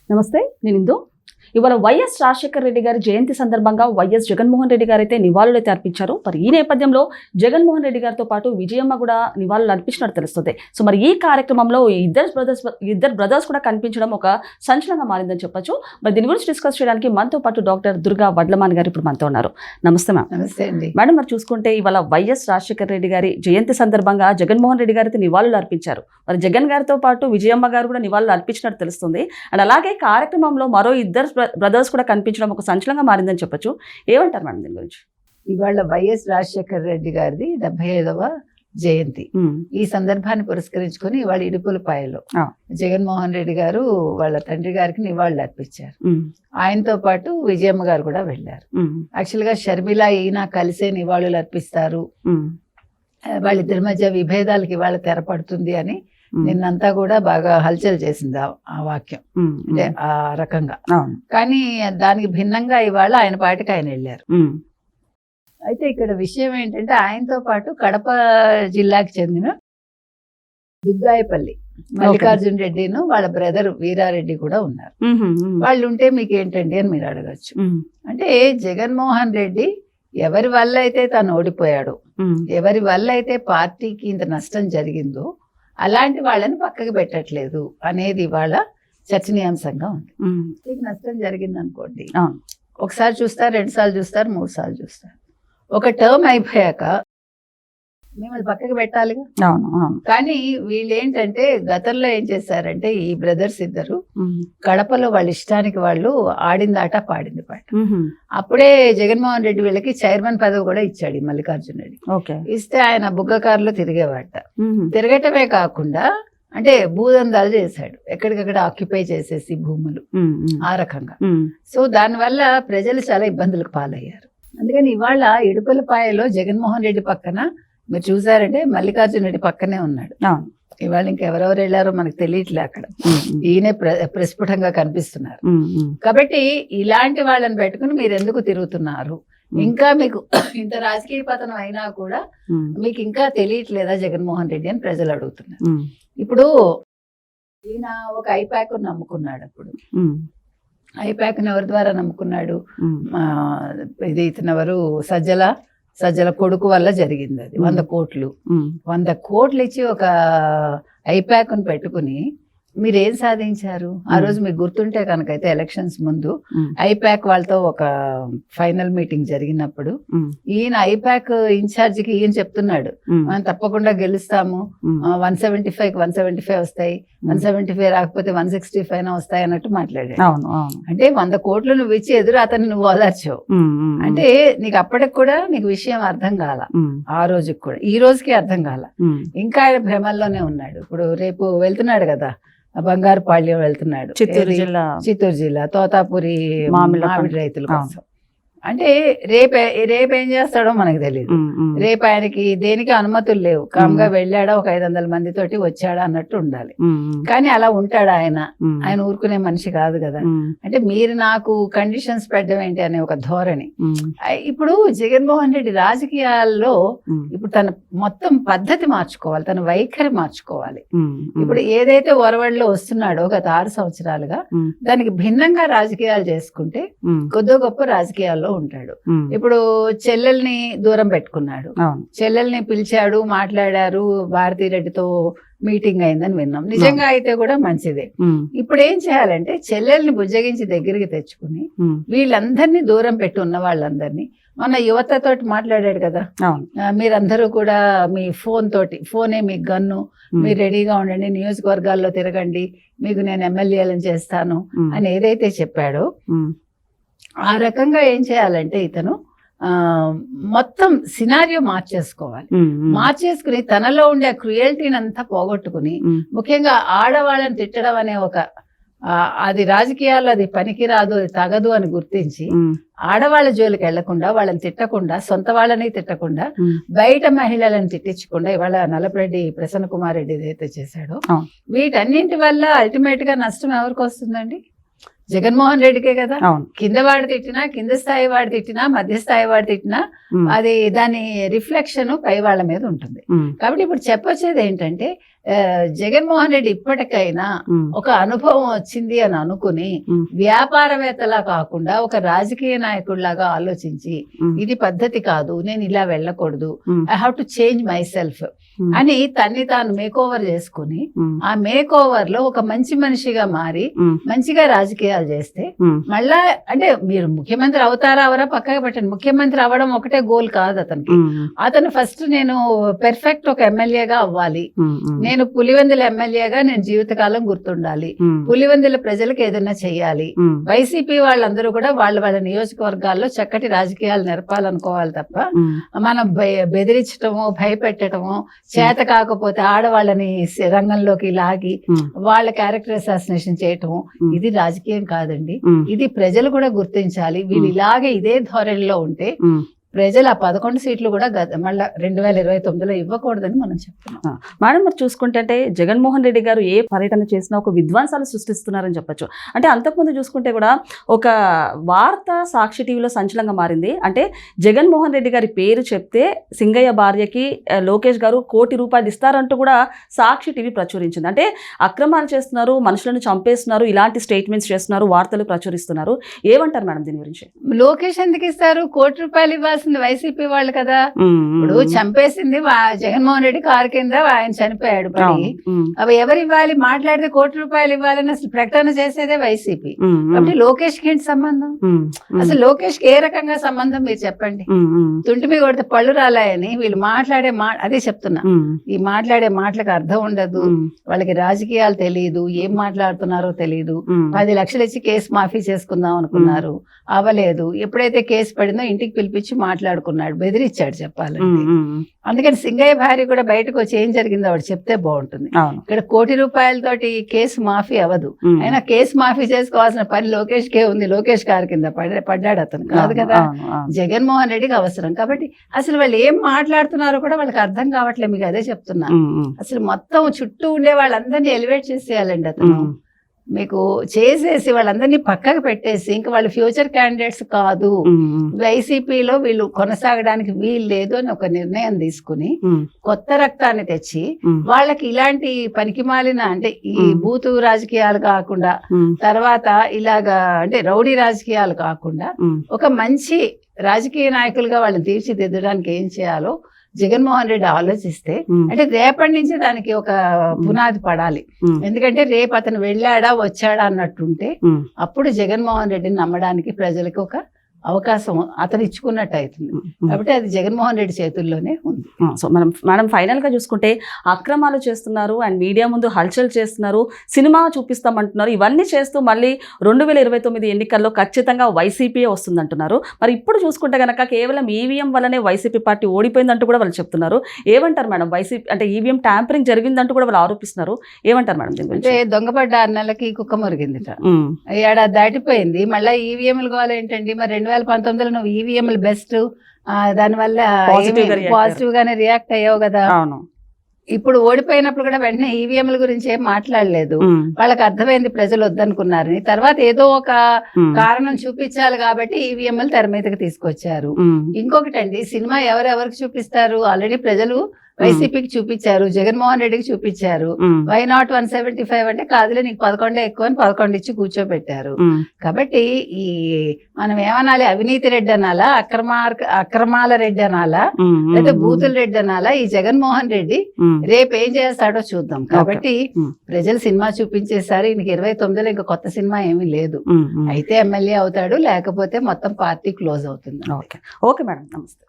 నమస్తే, నేను ఇందు. ఇవాళ వైఎస్ రాజశేఖర రెడ్డి గారి జయంతి సందర్భంగా వైఎస్ జగన్మోహన్ రెడ్డి గారు అయితే నివాళులైతే అర్పించారు. మరి ఈ నేపథ్యంలో జగన్మోహన్ రెడ్డి గారితో పాటు విజయమ్మ కూడా నివాళులు అర్పించినట్టు తెలుస్తుంది. సో మరి ఈ కార్యక్రమంలో ఇద్దరు బ్రదర్స్ కూడా కనిపించడం ఒక సంచలనంగా మారిందని చెప్పొచ్చు. మరి దీని గురించి డిస్కస్ చేయడానికి మనతో పాటు డాక్టర్ దుర్గా వడ్లమాన్ గారు ఇప్పుడు మనతో ఉన్నారు. నమస్తే మ్యామ్. నమస్తే అండి మేడం, మరి చూసుకుంటే ఇవాళ వైఎస్ రాజశేఖర రెడ్డి గారి జయంతి సందర్భంగా జగన్మోహన్ రెడ్డి గారు అయితే నివాళులు అర్పించారు. మరి జగన్ గారితో పాటు విజయమ్మ గారు కూడా నివాళులు అర్పించినట్టు తెలుస్తుంది. అండ్ అలాగే కార్యక్రమంలో మరో ఇద్దరు బ్రదర్స్ కూడా కనిపించడం ఒక సంచలనంగా మారిందని చెప్పొచ్చు. ఏమంటారు మేడం దీని గురించి? ఇవాళ వైఎస్ రాజశేఖర రెడ్డి గారిది 75వ జయంతి. ఈ సందర్భాన్ని పురస్కరించుకొని ఇవాళ ఇడుపులపాయలో జగన్మోహన్ రెడ్డి గారు వాళ్ళ తండ్రి గారికి నివాళులు అర్పించారు. ఆయనతో పాటు విజయమ్మ గారు కూడా వెళ్ళారు. యాక్చువల్ గా షర్మిల ఈయన కలిసే నివాళులు అర్పిస్తారు, వాళ్ళిద్దరి మధ్య విభేదాలకి ఇవాళ తెరపడుతుంది అని నిన్నంతా కూడా బాగా హల్చల్ చేసింది ఆ వాక్యం, అంటే ఆ రకంగా. కానీ దానికి భిన్నంగా ఇవాళ ఆయన పాటికి ఆయన వెళ్ళారు. అయితే ఇక్కడ విషయం ఏంటంటే ఆయనతో పాటు కడప జిల్లాకి చెందిన దుగ్గాయపల్లి మల్లికార్జున రెడ్డిను వాళ్ళ బ్రదర్ వీరారెడ్డి కూడా ఉన్నారు. వాళ్ళు ఉంటే మీకు ఏంటండి అని మీరు అడగచ్చు. అంటే జగన్మోహన్ రెడ్డి ఎవరి వల్ల అయితే తాను ఓడిపోయాడు, ఎవరి వల్ల అయితే పార్టీకి ఇంత నష్టం జరిగిందో అలాంటి వాళ్ళని పక్కకి పెట్టట్లేదు అనేది ఇవాళ చర్చనీయాంశంగా ఉంది. మీకు నష్టం జరిగింది అనుకోండి, ఒకసారి చూస్తారు, 2 సార్లు చూస్తారు, 3 సార్లు చూస్తారు. ఒక టర్మ్ అయిపోయాక మిమ్మల్ని పక్కకి పెట్టాలిగా. కానీ వీళ్ళు ఏంటంటే గతంలో ఏం చేశారంటే ఈ బ్రదర్స్ ఇద్దరు కడపలో వాళ్ళ ఇష్టానికి వాళ్ళు ఆడింది ఆట పాడింది పాట. అప్పుడే జగన్మోహన్ రెడ్డి వీళ్ళకి చైర్మన్ పదవి కూడా ఇచ్చాడు మల్లికార్జున రెడ్డి. ఇస్తే ఆయన బుగ్గకారులో తిరిగేవాట. తిరగటమే కాకుండా అంటే భూదందాలు చేశాడు, ఎక్కడికక్కడ ఆక్యుపై చేసేసి భూములు, ఆ రకంగా. సో దానివల్ల ప్రజలు చాలా ఇబ్బందులకు పాలయ్యారు. అందుకని ఇవాళ ఇడుపులపాయలో జగన్మోహన్ రెడ్డి పక్కన మీరు చూసారంటే మల్లికార్జున రెడ్డి పక్కనే ఉన్నాడు. ఇవాళ ఇంకెవరెవరు వెళ్ళారో మనకు తెలియట్లే, అక్కడ ఈయనే ప్రస్ఫుటంగా కనిపిస్తున్నారు. కాబట్టి ఇలాంటి వాళ్ళని పెట్టుకుని మీరు ఎందుకు తిరుగుతున్నారు? ఇంకా మీకు ఇంత రాజకీయ పతనం అయినా కూడా మీకు ఇంకా తెలియట్లేదా జగన్మోహన్ రెడ్డి అని ప్రజలు అడుగుతున్నారు. ఇప్పుడు ఈయన ఒక ఐప్యాక్ నమ్ముకున్నాడు. అప్పుడు ఐప్యాక్ ఎవరి ద్వారా నమ్ముకున్నాడు? ఇది ఇతనెవరు, సజ్జల కొడుకు వల్ల జరిగింది. అది 100 కోట్లు 100 కోట్లు ఇచ్చి ఒక ఐప్యాక్ ను పెట్టుకుని మీరేం సాధించారు? ఆ రోజు మీకు గుర్తుంటే కనుకైతే ఎలక్షన్స్ ముందు ఐప్యాక్ వాళ్ళతో ఒక ఫైనల్ మీటింగ్ జరిగినప్పుడు ఈయన ఐప్యాక్ ఇన్ఛార్జ్ కి ఈయన చెప్తున్నాడు, మనం తప్పకుండా గెలుస్తాము, 175 వస్తాయి, 175 రాకపోతే 165 వస్తాయి అన్నట్టు మాట్లాడాడు. అంటే 100 కోట్లు నువ్వు ఇచ్చి ఎదురు అతన్ని నువ్వు ఓదార్చావు. అంటే నీకు అప్పటికి కూడా నీకు విషయం అర్థం కాల, ఆ రోజుకి కూడా ఈ రోజుకి అర్థం కాల. ఇంకా ఆయన భ్రమల్లోనే ఉన్నాడు. ఇప్పుడు రేపు వెళ్తున్నాడు కదా, బంగారుపాళ్యం వెళ్తున్నాడు, చిత్తూరు జిల్లా తోతాపురి మామిడి రైతుల కోసం. అంటే రేపేం చేస్తాడో మనకు తెలియదు. రేపు ఆయనకి దేనికి అనుమతులు లేవు, కామ్గా వెళ్ళాడా, ఒక 500 మందితోటి వచ్చాడా అన్నట్టు ఉండాలి. కానీ అలా ఉంటాడా ఆయన? ఆయన ఊరుకునే మనిషి కాదు కదా. అంటే మీరు నాకు కండిషన్స్ పెట్టడం ఏంటి అనే ఒక ధోరణి. ఇప్పుడు జగన్మోహన్ రెడ్డి రాజకీయాల్లో ఇప్పుడు తన మొత్తం పద్ధతి మార్చుకోవాలి, తన వైఖరి మార్చుకోవాలి. ఇప్పుడు ఏదైతే ఒరవడిలో వస్తున్నాడో గత 6 సంవత్సరాలుగా దానికి భిన్నంగా రాజకీయాలు చేసుకుంటే కొద్దో గొప్ప రాజకీయాల్లో ఉంటాడు. ఇప్పుడు చెల్లెల్ని దూరం పెట్టుకున్నాడు, చెల్లెల్ని పిలిచాడు, మాట్లాడారు, భారతిరెడ్డితో మీటింగ్ అయిందని విన్నాం. నిజంగా అయితే కూడా మంచిదే. ఇప్పుడు ఏం చేయాలంటే చెల్లెల్ని బుజ్జగించి దగ్గరికి తెచ్చుకుని వీళ్ళందరినీ దూరం పెట్టి ఉన్న వాళ్ళందరినీ, మన యువతతోటి మాట్లాడాడు కదా, మీరందరూ కూడా మీ ఫోనే మీ గన్ను, మీరు రెడీగా ఉండండి, నియోజకవర్గాల్లో తిరగండి, మీకు నేను ఎమ్మెల్యేలను చేస్తాను అని ఏదైతే చెప్పాడో ఆ రకంగా ఏం చేయాలంటే ఇతను మొత్తం సినారియో మార్చేసుకుని తనలో ఉండే క్రుయల్టీని అంతా పోగొట్టుకుని, ముఖ్యంగా ఆడవాళ్ళని తిట్టడం అనే ఒక అది రాజకీయాల్లో అది పనికిరాదు, అది తగదు అని గుర్తించి ఆడవాళ్ళ జోలికి వెళ్లకుండా, వాళ్ళని తిట్టకుండా, సొంత వాళ్ళని తిట్టకుండా, బయట మహిళలను తిట్టించకుండా ఇవాళ నల్లపరెడ్డి ప్రసన్న కుమార్ రెడ్డి ఏదైతే చేశాడో వీటన్నింటి వల్ల అల్టిమేట్ గా నష్టం ఎవరికి వస్తుందండి? జగన్మోహన్ రెడ్డికే కదా. అవును. కింద వాడు తిట్టినా, కింద స్థాయి వాడు తిట్టినా, మధ్య స్థాయి వాడు తిట్టినా అది దాని రిఫ్లెక్షన్ పై వాళ్ళ మీద ఉంటుంది. కాబట్టి ఇప్పుడు చెప్పొచ్చేది ఏంటంటే జగన్మోహన్ రెడ్డి ఇప్పటికైనా ఒక అనుభవం వచ్చింది అని అనుకుని వ్యాపారవేత్తలా కాకుండా ఒక రాజకీయ నాయకుడిలాగా ఆలోచించి ఇది పద్ధతి కాదు, నేను ఇలా వెళ్ళకూడదు, I have to change my self అని తన్ని తాను మేకోవర్ చేసుకుని ఆ మేకోవర్ లో ఒక మంచి మనిషిగా మారి మంచిగా రాజకీయాలు చేస్తే మళ్ళా అంటే మీరు ముఖ్యమంత్రి అవుతారా అవరా పక్కగా పెట్టండి, ముఖ్యమంత్రి అవ్వడం ఒకటే గోల్ కాదు అతనికి. అతను ఫస్ట్ నేను పెర్ఫెక్ట్ ఒక ఎమ్మెల్యేగా అవ్వాలి, నేను పులివెందుల ఎమ్మెల్యేగా నేను జీవితకాలం గుర్తుండాలి, పులివెందుల ప్రజలకు ఏదైనా చెయ్యాలి. వైసీపీ వాళ్ళందరూ కూడా వాళ్ళ నియోజకవర్గాల్లో చక్కటి రాజకీయాలు నెరపాలనుకోవాలి తప్ప మనం బెదిరించటము, భయపెట్టడము, చేత కాకపోతే ఆడవాళ్ళని రంగంలోకి లాగి వాళ్ళ క్యారెక్టర్ అసాసినేషన్ చేయటము ఇది రాజకీయం కాదండి. ఇది ప్రజలు కూడా గుర్తించాలి. వీళ్ళు ఇలాగే ఇదే ధోరణిలో ఉంటే ప్రజలు ఆ 11 సీట్లు కూడా మళ్ళీ 2029లో ఇవ్వకూడదని మనం చెప్తున్నాం. మేడం మరి చూసుకుంటే అంటే జగన్మోహన్ రెడ్డి గారు ఏ పర్యటన చేసినా ఒక విధ్వంసాలు సృష్టిస్తున్నారని చెప్పొచ్చు. అంటే అంతకుముందు చూసుకుంటే కూడా ఒక వార్త సాక్షి టీవీలో సంచలనంగా మారింది. అంటే జగన్మోహన్ రెడ్డి గారి పేరు చెప్తే సింగయ్య భార్యకి లోకేష్ గారు ₹1 కోటి ఇస్తారంటూ కూడా సాక్షి టీవీ ప్రచురించింది. అంటే అక్రమాలు చేస్తున్నారు, మనుషులను చంపేస్తున్నారు, ఇలాంటి స్టేట్మెంట్స్ చేస్తున్నారు, వార్తలు ప్రచురిస్తున్నారు. ఏమంటారు మేడం దీని గురించి? లోకేష్ ఎందుకు ఇస్తారు? ₹1 కోటి ఇవ్వాల్సింది వైసీపీ వాళ్ళు కదా. ఇప్పుడు చంపేసింది జగన్మోహన్ రెడ్డి కారు కింద ఆయన చనిపోయాడు. అవి ఎవరు ఇవ్వాలి? మాట్లాడితే ₹1 కోటి ఇవ్వాలని అసలు ప్రకటన చేసేదే వైసీపీ. కాబట్టి లోకేష్ కి ఏంటి సంబంధం? అసలు లోకేష్ కి ఏ రకంగా సంబంధం మీరు చెప్పండి. తుంటిమి కొడితే పళ్ళు రాలాయని వీళ్ళు మాట్లాడే అదే చెప్తున్నా, ఈ మాట్లాడే మాటలకు అర్థం ఉండదు, వాళ్ళకి రాజకీయాలు తెలియదు, ఏం మాట్లాడుతున్నారో తెలియదు. 10 లక్షలు ఇచ్చి కేసు మాఫీ చేసుకుందాం అనుకున్నారు, అవ్వలేదు. ఎప్పుడైతే కేసు పడిందో ఇంటికి పిలిపించి మాట్లాడుకున్నాడు, బెదిరించాడు చెప్పాలంటే. అందుకని సింగయ్య భార్య కూడా బయటకు వచ్చి ఏం జరిగిందో ఆవిడ చెప్తే బాగుంటుంది. ఇక్కడ ₹1 కోటి కేసు మాఫీ అవ్వదు. అయినా కేసు మాఫీ చేసుకోవాల్సిన పని లోకేష్ కే ఉంది. లోకేష్ గారి కింద పడ్డాడు అతను కాదు కదా, జగన్మోహన్ రెడ్డికి అవసరం. కాబట్టి అసలు వాళ్ళు ఏం మాట్లాడుతున్నారో కూడా వాళ్ళకి అర్థం కావట్లేదు. మీకు అదే చెప్తున్నా, అసలు మొత్తం చుట్టూ ఉండే వాళ్ళందరినీ ఎలివేట్ చేసేయాలండి అతను. మీకు చేసేసి వాళ్ళందరినీ పక్కకు పెట్టేసి ఇంకా వాళ్ళు ఫ్యూచర్ క్యాండిడేట్స్ కాదు, వైసీపీలో వీళ్ళు కొనసాగడానికి వీలు లేదు అని ఒక నిర్ణయం తీసుకుని కొత్త రక్తాన్ని తెచ్చి వాళ్ళకి ఇలాంటి పనికిమాలిన అంటే ఈ బూతు రాజకీయాలు కాకుండా, తర్వాత ఇలాగా అంటే రౌడీ రాజకీయాలు కాకుండా ఒక మంచి రాజకీయ నాయకులుగా వాళ్ళని తీర్చిదిద్దడానికి ఏం చేయాలో జగన్మోహన్ రెడ్డి ఆలోచిస్తే, అంటే రేపటి నుంచి దానికి ఒక పునాది పడాలి. ఎందుకంటే రేపు అతను వెళ్ళాడా వచ్చాడా అన్నట్టుంటే అప్పుడు జగన్మోహన్ రెడ్డిని నమ్మడానికి ప్రజలకు ఒక అవకాశం అతను ఇచ్చుకున్నట్టు అవుతుంది. కాబట్టి అది జగన్మోహన్ రెడ్డి చేతుల్లోనే ఉంది. సో మనం ఫైనల్ గా చూసుకుంటే అక్రమాలు చేస్తున్నారు అండ్ మీడియా ముందు హల్చల్ చేస్తున్నారు, సినిమా చూపిస్తామంటున్నారు, ఇవన్నీ చేస్తూ మళ్ళీ 2029 ఎన్నికల్లో ఖచ్చితంగా వైసీపీ వస్తుందంటున్నారు. మరి ఇప్పుడు చూసుకుంటే కనుక కేవలం ఈవీఎం వల్లనే వైసీపీ పార్టీ ఓడిపోయిందంటూ కూడా వాళ్ళు చెప్తున్నారు. ఏమంటారు మేడం? వైసీపీ అంటే ఈవీఎం ట్యాంపరింగ్ జరిగిందంటూ కూడా వాళ్ళు ఆరోపిస్తున్నారు. ఏమంటారు మేడం దీని గురించి? అంటే దొంగపడ్డ 6 నెలలకి కుక్క మురిగిందిట, ఏడాది దాటిపోయింది, మళ్ళీ ఈవీఎంలు కావాలేంటండి? మరి 2019లో నువ్వు ఈవీఎంలు బెస్ట్, దానివల్ల పాజిటివ్ గానే రియాక్ట్ అయ్యావు కదా. ఇప్పుడు ఓడిపోయినప్పుడు కూడా వెంటనే ఈవీఎంల గురించి ఏం మాట్లాడలేదు. వాళ్ళకి అర్థమైంది ప్రజలు వద్దనుకున్నారని. తర్వాత ఏదో ఒక కారణం చూపించాలి కాబట్టి ఈవీఎంలు తెర మీదకి తీసుకొచ్చారు. ఇంకొకటి అండి, సినిమా ఎవరెవరికి చూపిస్తారు? ఆల్రెడీ ప్రజలు వైసీపీకి చూపించారు, జగన్మోహన్ రెడ్డికి చూపించారు. వై నాట్ 175 అంటే కాదులే నీకు 11 ఎక్కువ అని 11 ఇచ్చి కూర్చోబెట్టారు. కాబట్టి ఈ మనం ఏమనాలి? అవినీతి రెడ్డి అనాలా, అక్రమాల రెడ్డి అనాలా, లేదా బూతుల రెడ్డి అనాలా? ఈ జగన్మోహన్ రెడ్డి రేపు ఏం చేస్తాడో చూద్దాం. కాబట్టి ప్రజలు సినిమా చూపించేసారు. ఈయనకి 29లో ఇంకా కొత్త సినిమా ఏమీ లేదు. అయితే ఎమ్మెల్యే అవుతాడు, లేకపోతే మొత్తం పార్టీ క్లోజ్ అవుతుంది. ఓకే మేడం, నమస్తే.